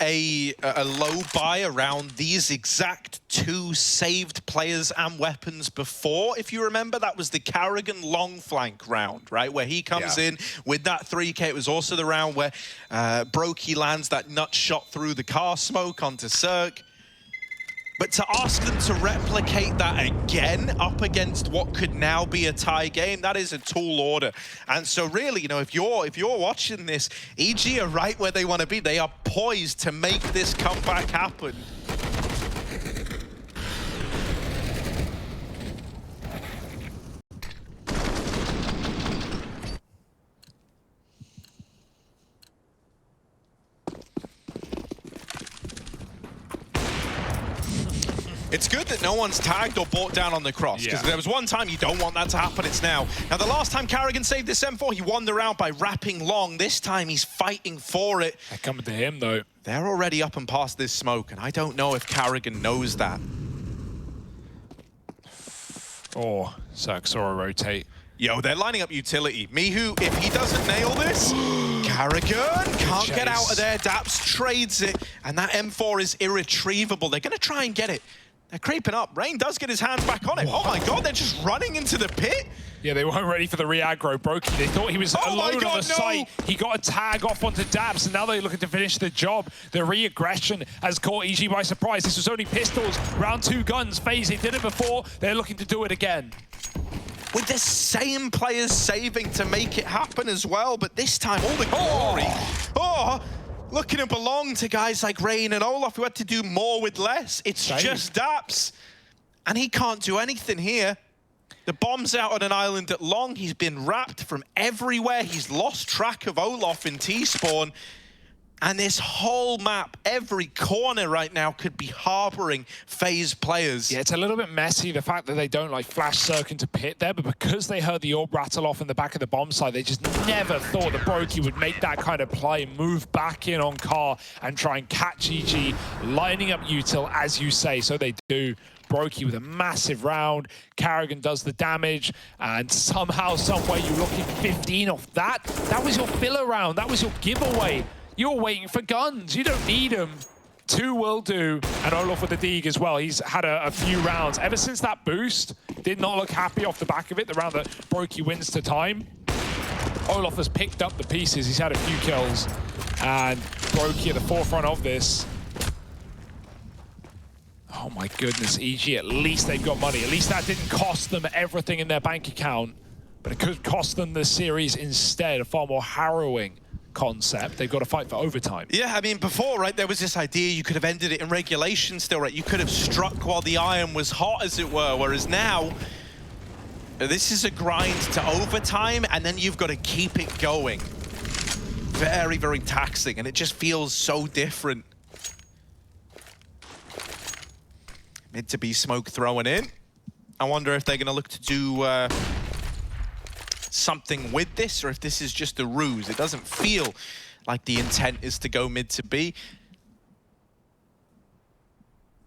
a low buy around these exact 2 saved players and weapons before. If you remember, that was the Carrigan long flank round, right? Where he comes in with that 3K. It was also the round where Brehze lands that nut shot through the car smoke onto CeRq. But to ask them to replicate that again up against what could now be a tie game, that is a tall order. And so really, you know, if you're watching this, EG are right where they want to be. They are poised to make this comeback happen. It's good that no one's tagged or bought down on the cross, because there was one time you don't want that to happen, it's now. Now, the last time Carrigan saved this M4, he won the round by wrapping long. This time, he's fighting for it. They're coming to him, though. They're already up and past this smoke, and I don't know if Carrigan knows that. Oh, CeRq saw a rotate. Yo, they're lining up utility. Mihu, if he doesn't nail this, Carrigan can't get out of there. Daps trades it, and that M4 is irretrievable. They're going to try and get it. They're creeping up. Rain does get his hands back on it. Oh my god, they're just running into the pit. Yeah, they weren't ready for the re-aggro. Brehze, they thought he was alone on the site. He got a tag off onto Daps, and now they're looking to finish the job. The re-aggression has caught EG by surprise. This was only pistols, round 2 guns. FaZe, they did it before. They're looking to do it again. With the same players saving to make it happen as well, but this time all the glory. Looking to belong to guys like Rain and Olaf, who had to do more with less. It's just Daps, and he can't do anything here. The bomb's out on an island at long. He's been wrapped from everywhere. He's lost track of Olaf in T-spawn. And this whole map, every corner right now could be harboring FaZe players. Yeah, it's a little bit messy, the fact that they don't like flash CeRq into pit there, but because they heard the orb rattle off in the back of the bomb site, they just never thought that Brehze would make that kind of play, move back in on Car and try and catch EG, lining up util, as you say, so they do. Brehze with a massive round, Carrigan does the damage, and somehow, someway, you're looking 15 off that. That was your filler round, that was your giveaway. You're waiting for guns. You don't need them. 2 will do. And Olaf with the Deeg as well. He's had a few rounds. Ever since that boost, did not look happy off the back of it. The round that Brehze wins to time. Olaf has picked up the pieces. He's had a few kills. And Brehze at the forefront of this. Oh my goodness, EG, at least they've got money. At least that didn't cost them everything in their bank account. But it could cost them the series instead. A far more harrowing concept. They've got to fight for overtime. Yeah, I mean, before, right, there was this idea you could have ended it in regulation still, right? You could have struck while the iron was hot, as it were, whereas now, this is a grind to overtime, and then you've got to keep it going. Very, very taxing, and it just feels so different. Mid to B smoke throwing in. I wonder if they're going to look to do something with this, or if this is just a ruse. It doesn't feel like the intent is to go mid to B.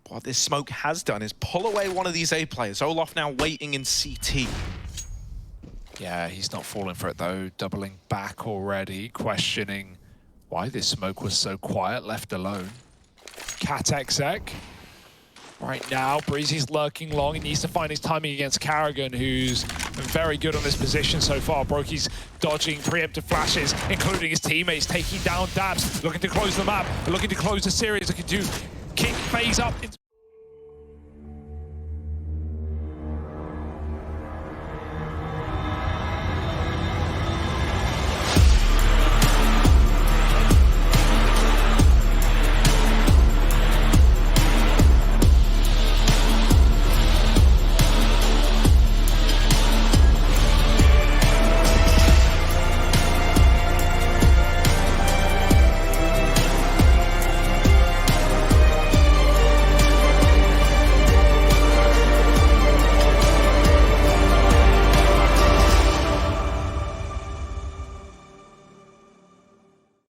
What this smoke has done is pull away one of these A players. Olof now waiting in CT. Yeah, he's not falling for it though, doubling back already, questioning why this smoke was so quiet, left alone. CeRq. Right now, Brehze's lurking long. He needs to find his timing against Karrigan, who's been very good on this position so far. Broky's dodging preemptive flashes, including his teammates, taking down dabs, looking to close the map, looking to close the series, looking to kick FaZe up